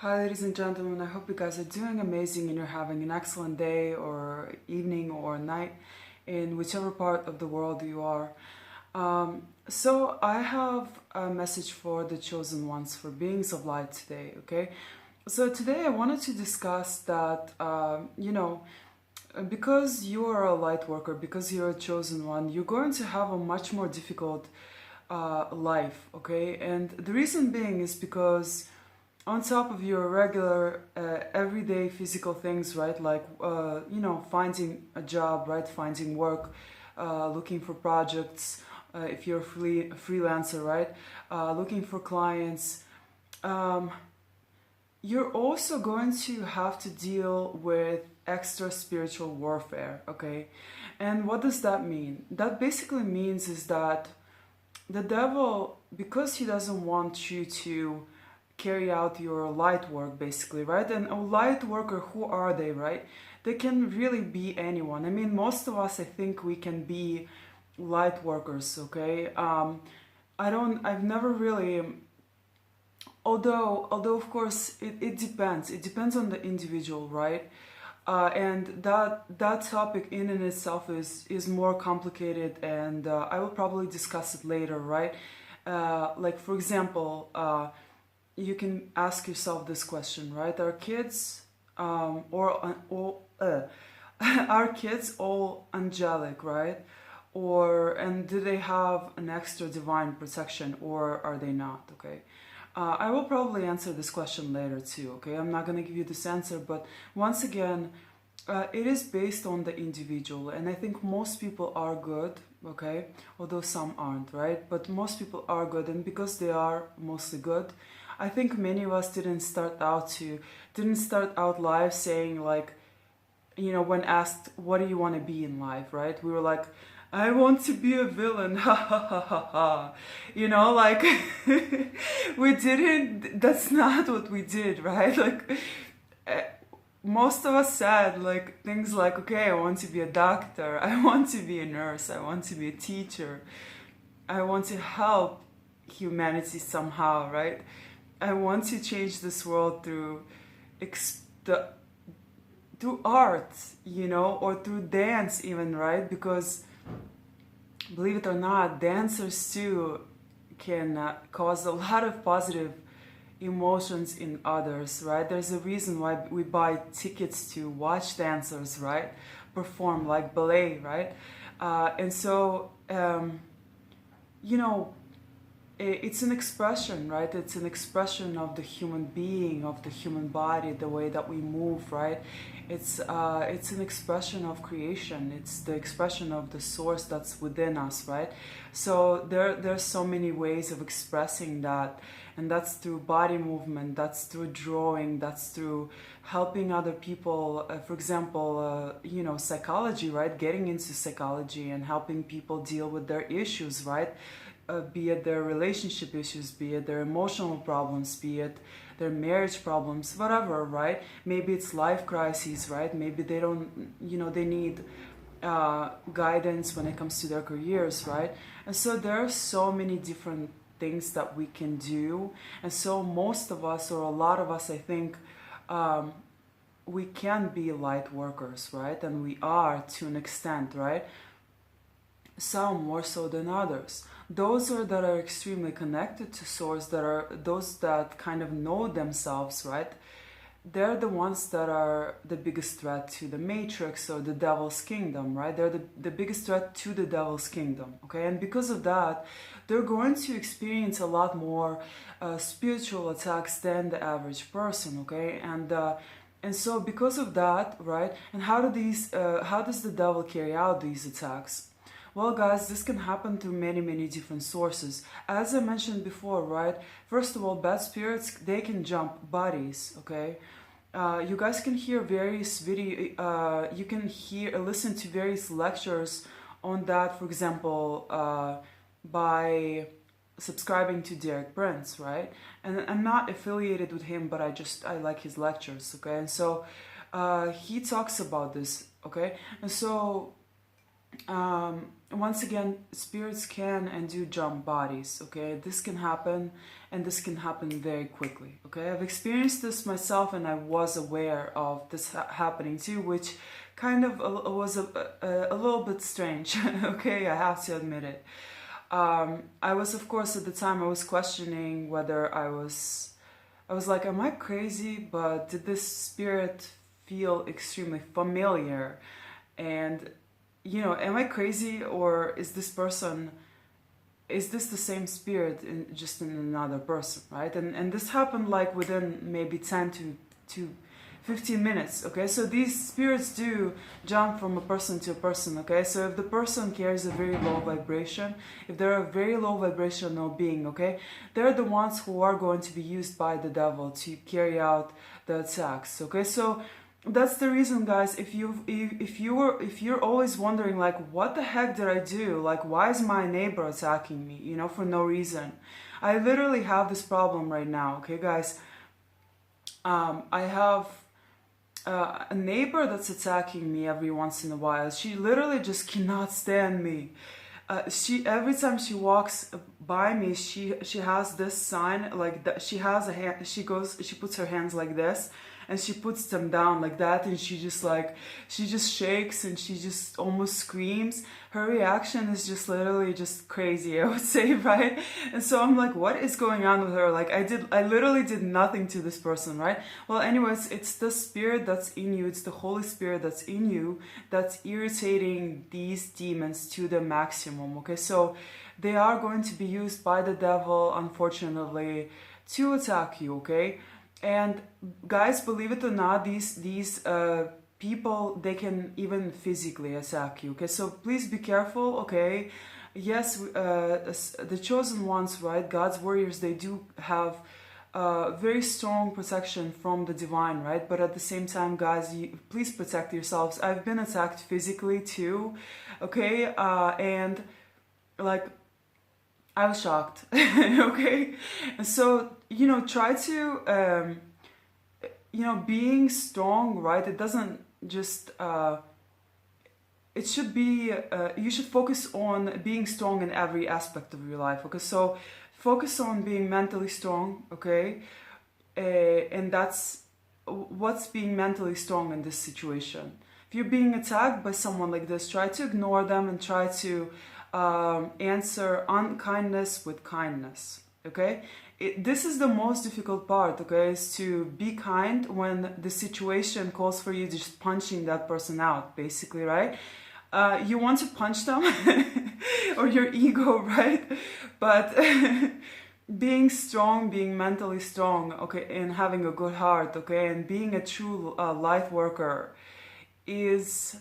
Hi, ladies and gentlemen. I hope you guys are doing amazing and you're having an excellent day or evening or night in whichever part of the world you are. So, I have a message for the chosen ones, for beings of light today, okay? So, today I wanted to discuss that, because you are a light worker, because you're a chosen one, you're going to have a much more difficult life, okay? And the reason being is because on top of your regular everyday physical things, right, like finding a job, right, finding work, looking for projects, if you're a freelancer, right, looking for clients, um, you're also going to have to deal with extra spiritual warfare, okay? And what does that mean? That basically means is that the devil, because he doesn't want you to carry out your light work, basically, right? And a light worker, who are they, right? They can really be anyone. I mean, most of us, I think we can be light workers, okay? I've never really, although of course it depends. It depends on the individual, right? And that topic in itself is more complicated, and I will probably discuss it later, right? Like for example, you can ask yourself this question, right? Are kids are kids all angelic, right? And do they have an extra divine protection, or are they not? Okay. I will probably answer this question later too, okay? I'm not going to give you this answer, but once again, it is based on the individual, and I think most people are good, okay? Although some aren't, right? But most people are good, and because they are mostly good, I think many of us didn't start out life saying like, when asked, what do you want to be in life, right? We were like, I want to be a villain, ha ha ha ha ha. Like, we didn't, that's not what we did, right? Like, eh, most of us said like things like, okay, I want to be a doctor, I want to be a nurse, I want to be a teacher, I want to help humanity somehow, right? I want to change this world through ex- the through art, or through dance even, right? Because believe it or not, dancers too can cause a lot of positive emotions in others, right? There's a reason why we buy tickets to watch dancers, right, perform like ballet, right? And so, you know, it's an expression, right? It's an expression of the human being, of the human body, the way that we move, right? It's an expression of creation. It's the expression of the source that's within us, right? So there's so many ways of expressing that, and that's through body movement, that's through drawing, that's through helping other people. For example, psychology, right? Getting into psychology and helping people deal with their issues, right? Be it their relationship issues, be it their emotional problems, be it their marriage problems, whatever, right? Maybe it's life crises, right? Maybe they don't, they need guidance when it comes to their careers, right? And so there are so many different things that we can do. And so most of us, or a lot of us, I think, we can be light workers, right? And we are to an extent, right? Some more so than others. Those that are extremely connected to source, that are those that kind of know themselves, right? They're the ones that are the biggest threat to the matrix or the devil's kingdom, right? They're the biggest threat to the devil's kingdom, okay? And because of that, they're going to experience a lot more spiritual attacks than the average person, okay? And so because of that, right? And how does the devil carry out these attacks? Well, guys, this can happen through many, many different sources. As I mentioned before, right? First of all, bad spirits, they can jump bodies, okay? You guys can hear various you can listen to various lectures on that, for example, by subscribing to Derek Prince, right? And I'm not affiliated with him, but I like his lectures, okay? And so he talks about this, okay? And so once again, spirits can and do jump bodies, okay? This can happen, and this can happen very quickly, okay? I've experienced this myself, and I was aware of this happening too, which kind of was a little bit strange, okay? I have to admit it. I was, of course, at the time, I was questioning whether I was like, am I crazy? But did this spirit feel extremely familiar? And, you know, am I crazy, or is this the same spirit just in another person, right? And this happened like within maybe 10 to 15 minutes, okay? So these spirits do jump from a person to a person, okay? So if the person carries a very low vibration, if they're a very low vibrational being, okay, they're the ones who are going to be used by the devil to carry out the attacks, okay? So that's the reason, guys. If you're always wondering, like, what the heck did I do? Like, why is my neighbor attacking me? You know, for no reason. I literally have this problem right now. Okay, guys. I have a neighbor that's attacking me every once in a while. She literally just cannot stand me. She every time she walks by me, she has this sign like that. She has a hand. She puts her hands like this, and she puts them down like that, and she just shakes, and she just almost screams. Her reaction is just literally just crazy, I would say, right? And so I'm like, what is going on with her? Like, I literally did nothing to this person, right? Well, anyways, it's the spirit that's in you, it's the Holy Spirit that's in you that's irritating these demons to the maximum, okay? So they are going to be used by the devil, unfortunately, to attack you, okay? And guys, believe it or not, these people, they can even physically attack you, okay? So please be careful, okay? Yes, the chosen ones, right? God's warriors, they do have very strong protection from the divine, right? But at the same time, guys, please protect yourselves. I've been attacked physically too, okay? And like, I was shocked, okay? And so, you know, try to, you know, being strong, right? It doesn't just, it should be, you should focus on being strong in every aspect of your life, okay? So focus on being mentally strong, okay? And that's what's being mentally strong in this situation. If you're being attacked by someone like this, try to ignore them and try to answer unkindness with kindness, okay? This is the most difficult part, okay, is to be kind when the situation calls for you just punching that person out, basically, right? You want to punch them or your ego, right? But being strong, being mentally strong, okay, and having a good heart, okay, and being a true light worker is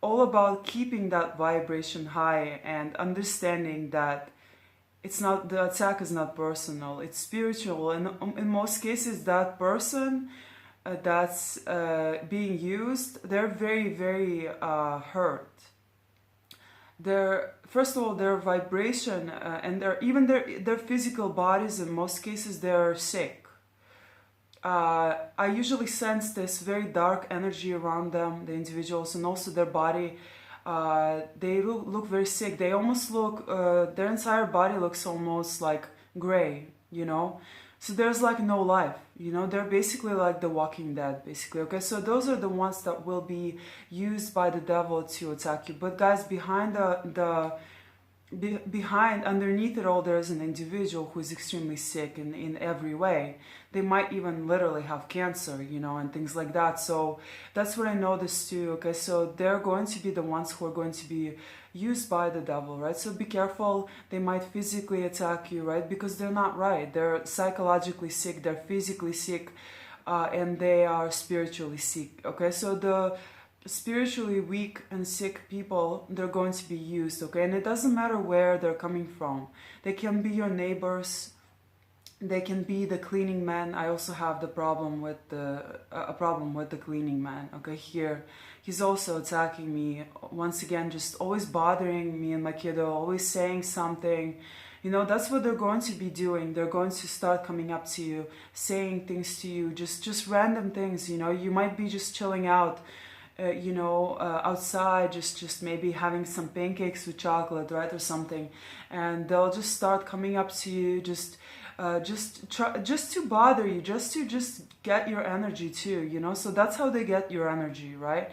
all about keeping that vibration high and understanding that it's not, the attack is not personal, it's spiritual, and in most cases that person that's being used, they're very, very hurt. First of all, their vibration and their physical bodies, in most cases, they're sick. I usually sense this very dark energy around them, the individuals, and also their body. They look very sick. They almost look, their entire body looks almost like gray, you know? So there's like no life, you know? They're basically like the Walking Dead, basically, okay? So those are the ones that will be used by the devil to attack you. But guys, underneath it all, there's an individual who is extremely sick in every way. They might even literally have cancer, you know, and things like that. So that's what I noticed too, okay? So they're going to be the ones who are going to be used by the devil, right? So be careful. They might physically attack you, right? Because they're not right. They're psychologically sick, they're physically sick, and they are spiritually sick, okay? So the spiritually weak and sick people, they're going to be used, okay? And it doesn't matter where they're coming from. They can be your neighbors, they can be the cleaning man. I also have a problem with the cleaning man, okay? Here he's also attacking me once again, just always bothering me and my kiddo, always saying something, you know. That's what they're going to be doing. They're going to start coming up to you, saying things to you, just random things, you know. You might be just chilling out outside, just maybe having some pancakes with chocolate, right, or something, and they'll just start coming up to you, just to bother you, just get your energy too, So that's how they get your energy, right?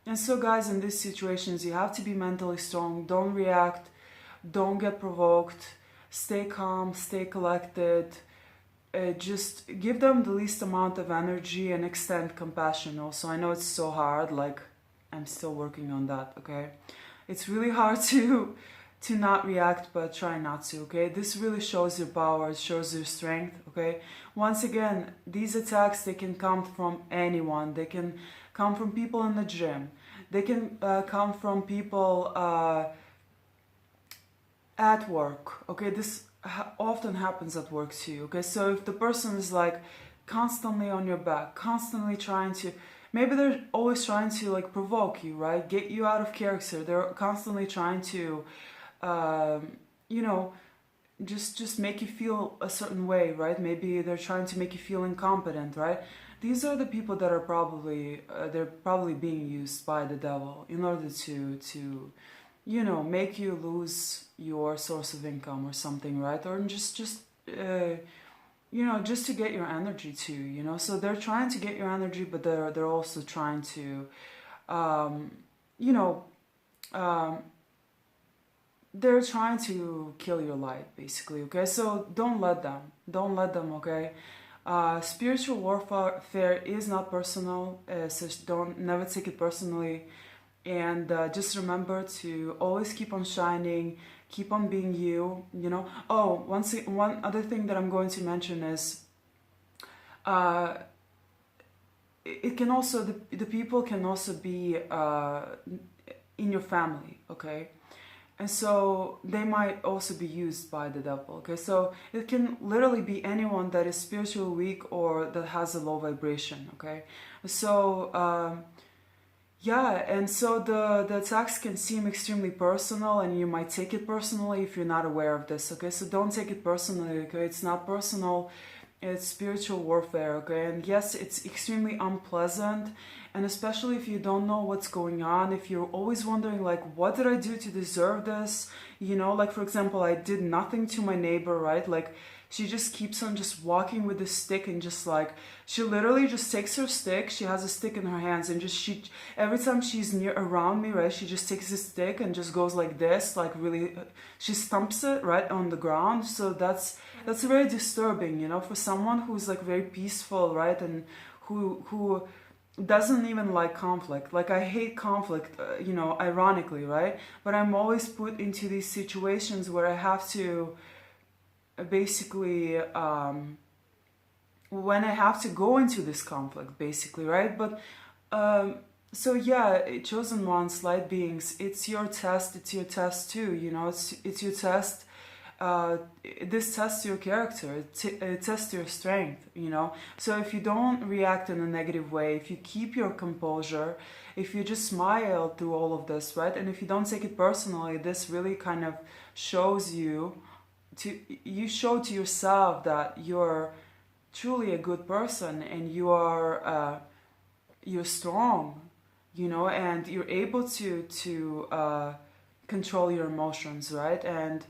And so, guys, in these situations, you have to be mentally strong. Don't react. Don't get provoked. Stay calm. Stay collected. Just give them the least amount of energy and extend compassion. Also, I know it's so hard. Like, I'm still working on that. Okay, it's really hard to not react, but try not to. Okay, this really shows your power. It shows your strength. Okay, once again, these attacks, they can come from anyone. They can come from people in the gym. They can come from people at work. Okay, this often happens at work too. Okay, so if the person is like constantly on your back, constantly trying to, maybe they're always trying to like provoke you, right? Get you out of character. They're constantly trying to, just make you feel a certain way, right? Maybe they're trying to make you feel incompetent, right? These are the people that are probably they're probably being used by the devil in order to make you lose your source of income or something, right? Or just just to get your energy too, So they're trying to get your energy, but they're also trying to they're trying to kill your light, basically. Okay, so don't let them. Okay, spiritual warfare is not personal, so don't never take it personally, and just remember to always keep on shining, keep on being you. Oh, one other thing that I'm going to mention is it can also, the people can also be in your family. Okay, and so they might also be used by the devil. Okay, so it can literally be anyone that is spiritually weak or that has a low vibration. Okay, so and so the attacks can seem extremely personal, and you might take it personally if you're not aware of this. Okay, so don't take it personally. Okay, it's not personal. It's spiritual warfare. Okay, and yes, it's extremely unpleasant. And especially if you don't know what's going on, if you're always wondering, like, what did I do to deserve this? Like, for example, I did nothing to my neighbor, right? Like, she just keeps on just walking with the stick and just like, she literally just takes her stick, she has a stick in her hands, and every time she's around me, right, she just takes the stick and just goes like this, like really, she stumps it right on the ground. So that's very disturbing, for someone who's like very peaceful, right? And who doesn't even like conflict. Like, I hate conflict, ironically, right? But I'm always put into these situations where I have to basically when I have to go into this conflict, basically, right? But so yeah, chosen ones, light beings, it's your test too. It's your test. This tests your character, it tests your strength. So if you don't react in a negative way, if you keep your composure, if you just smile through all of this, right, and if you don't take it personally, this really kind of shows you show to yourself that you're truly a good person, and you're strong, and you're able to control your emotions, right? And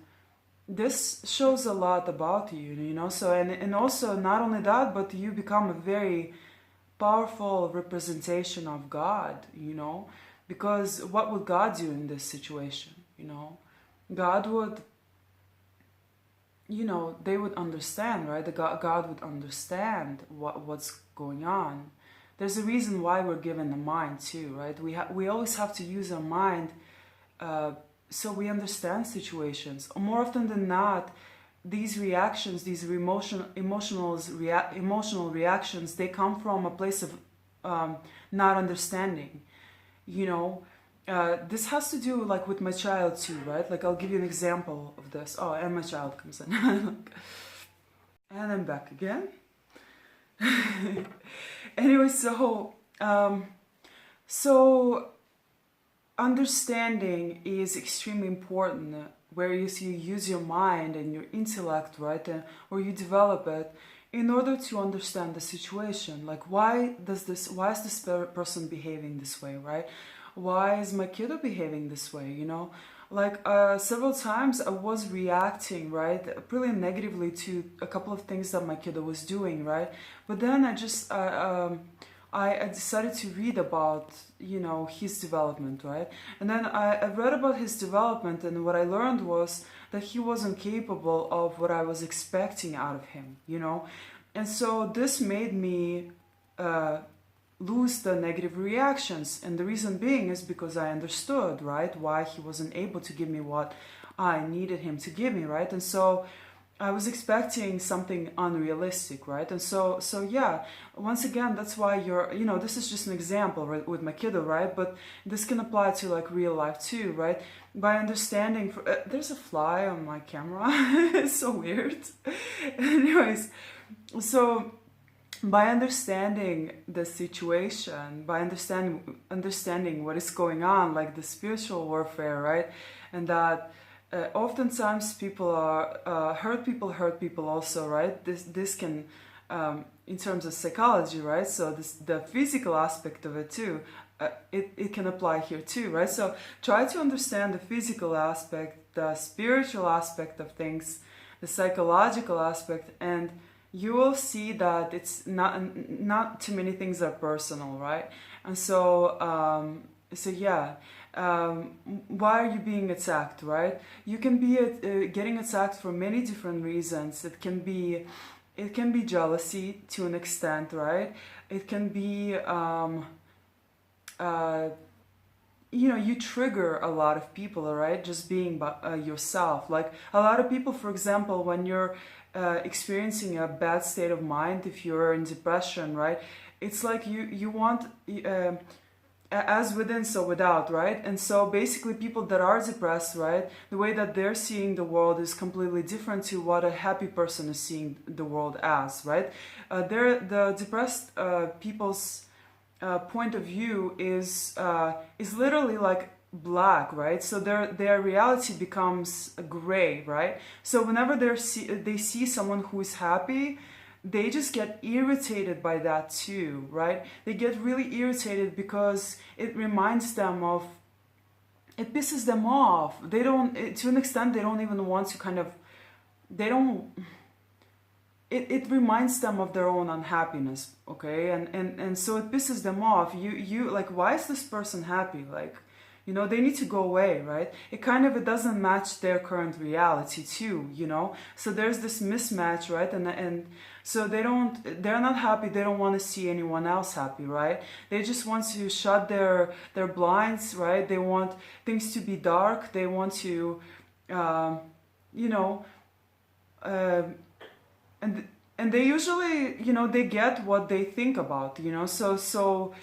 this shows a lot about you, so and also not only that, but you become a very powerful representation of God, because what would God do in this situation? God would, they would understand, right? God would understand what's going on. There's a reason why we're given a mind too, right? We always have to use our mind so we understand situations. More often than not, these reactions, these emotional reactions, they come from a place of not understanding. This has to do like with my child too, right? Like, I'll give you an example of this. Oh, and my child comes in. And I'm back again. Anyway, so understanding is extremely important, where you use your mind and your intellect, right? Or you develop it in order to understand the situation. Like, why is this person behaving this way, right? Why is my kiddo behaving this way, you know? Like, several times I was reacting, right, pretty negatively to a couple of things that my kiddo was doing, right? But then I decided to read about, you know, his development, right? And then I read about his development, and what I learned was that he wasn't capable of what I was expecting out of him, you know? And so this made me lose the negative reactions. And the reason being is because I understood, right, why he wasn't able to give me what I needed him to give me, right? And so I was expecting something unrealistic, right? And so yeah, once again, that's why this is just an example, right, with my kiddo, right? But this can apply to like real life too, right? By understanding, there's a fly on my camera. It's so weird. Anyways, so by understanding the situation, by understanding what is going on, like the spiritual warfare, right? And that oftentimes people are hurt people also, right? This can in terms of psychology, right? So the physical aspect of it too, it can apply here too, right? So try to understand the physical aspect, the spiritual aspect of things, the psychological aspect, and you will see that it's not too many things are personal, right? And so yeah, why are you being attacked, right? You can be getting attacked for many different reasons. It can be jealousy to an extent, right? It can be you trigger a lot of people, right? Just being yourself. Like a lot of people, for example, when you're experiencing a bad state of mind, if you're in depression, right? It's like you want as within, so without, right? And so basically people that are depressed, right, the way that they're seeing the world is completely different to what a happy person is seeing the world as, right? The depressed people's point of view is literally like black, right? So their reality becomes gray, right? So whenever they see someone who is happy, they just get irritated by that too, right? They get really irritated because it reminds them of, it pisses them off. They don't, to an extent, they don't even want to kind of, they don't, it reminds them of their own unhappiness, okay? And so it pisses them off. You like, why is this person happy? Like, you know, they need to go away, right? It doesn't match their current reality too, you know? So there's this mismatch, right? And so they're not happy, they don't want to see anyone else happy, right? They just want to shut their blinds, right? They want things to be dark, they want to, and they usually, they get what they think about, so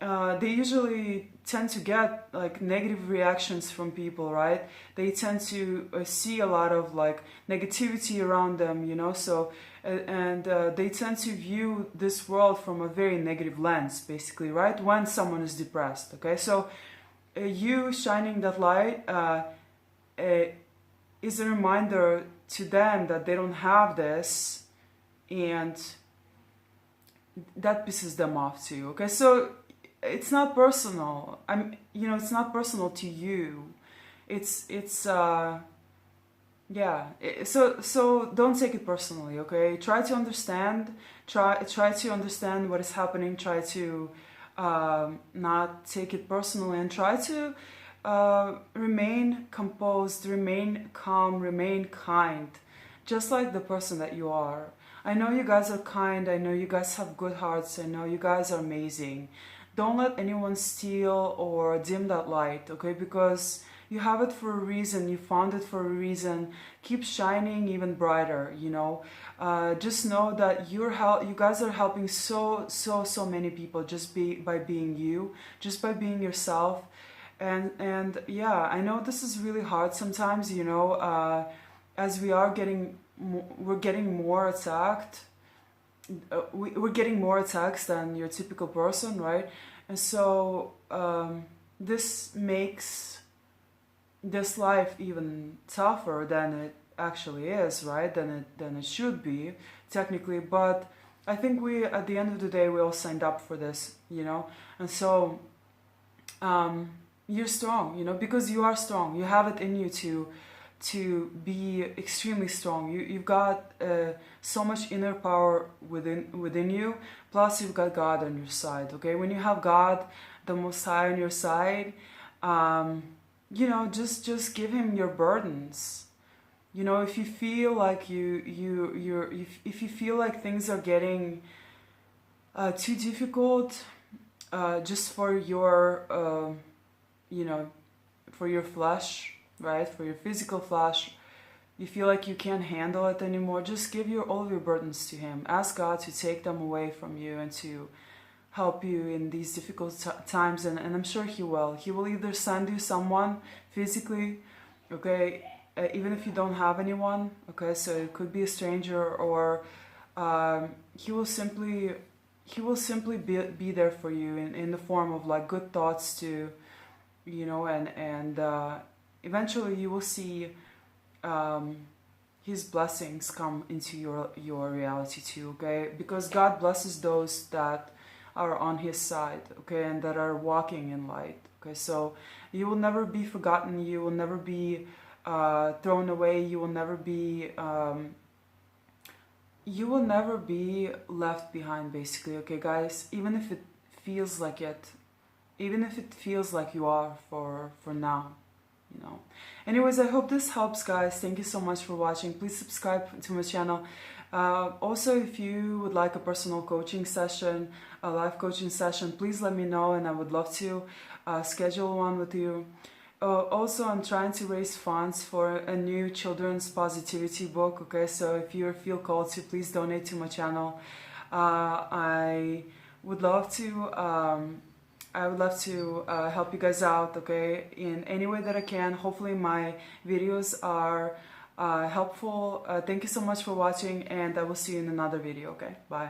they usually tend to get like negative reactions from people, right? They tend to see a lot of like negativity around them, so they tend to view this world from a very negative lens, basically, right? When someone is depressed, okay? So you shining that light is a reminder to them that they don't have this, and that pisses them off too, okay? So it's not personal. It's not personal to you. So don't take it personally, okay? Try to understand. Try to understand what is happening. Try to not take it personally, and try to remain composed, remain calm, remain kind, just like the person that you are. I know you guys are kind. I know you guys have good hearts. I know you guys are amazing. Don't let anyone steal or dim that light, okay? Because you have it for a reason. You found it for a reason. Keep shining even brighter, Just know that you guys are helping so many people just by being you, just by being yourself. And yeah, I know this is really hard sometimes, as we're getting more attacked. We're getting more attacks than your typical person, right? And so this makes this life even tougher than it actually is, right? Than it should be. technically, but I think we, at the end of the day, we all signed up for this, you know? And so, you're strong, you know, because you are strong. You have it in you to be extremely strong. You've got so much inner power within you. Plus, you've got God on your side. Okay, when you have God, the Most High, on your side, you know, just give Him your burdens. You know, if you feel like if you feel like things are getting too difficult, just for your you know, for your flesh, right? For your physical flesh, you feel like you can't handle it anymore, just give all of your burdens to Him. Ask God to take them away from you and to help you in these difficult times, and I'm sure He will. He will either send you someone physically, okay, even if you don't have anyone, okay, so it could be a stranger, or He will simply be there for you in the form of like good thoughts to, you know, and eventually you will see His blessings come into your reality too, okay? Because God blesses those that are on His side, okay, and that are walking in light, okay? So you will never be forgotten, you will never be thrown away, you will never be left behind, basically, okay, guys? Even if it feels like it, even if it feels like you are for now, you know. Anyways, I hope this helps, guys. Thank you so much for watching. Please subscribe to my channel. Also, if you would like a personal coaching session, a life coaching session, please let me know, and I would love to schedule one with you. Also, I'm trying to raise funds for a new children's positivity book, okay? So if you feel called to, please donate to my channel. I would love to help you guys out, okay, in any way that I can. Hopefully my videos are helpful. Thank you so much for watching, and I will see you in another video, okay? Bye.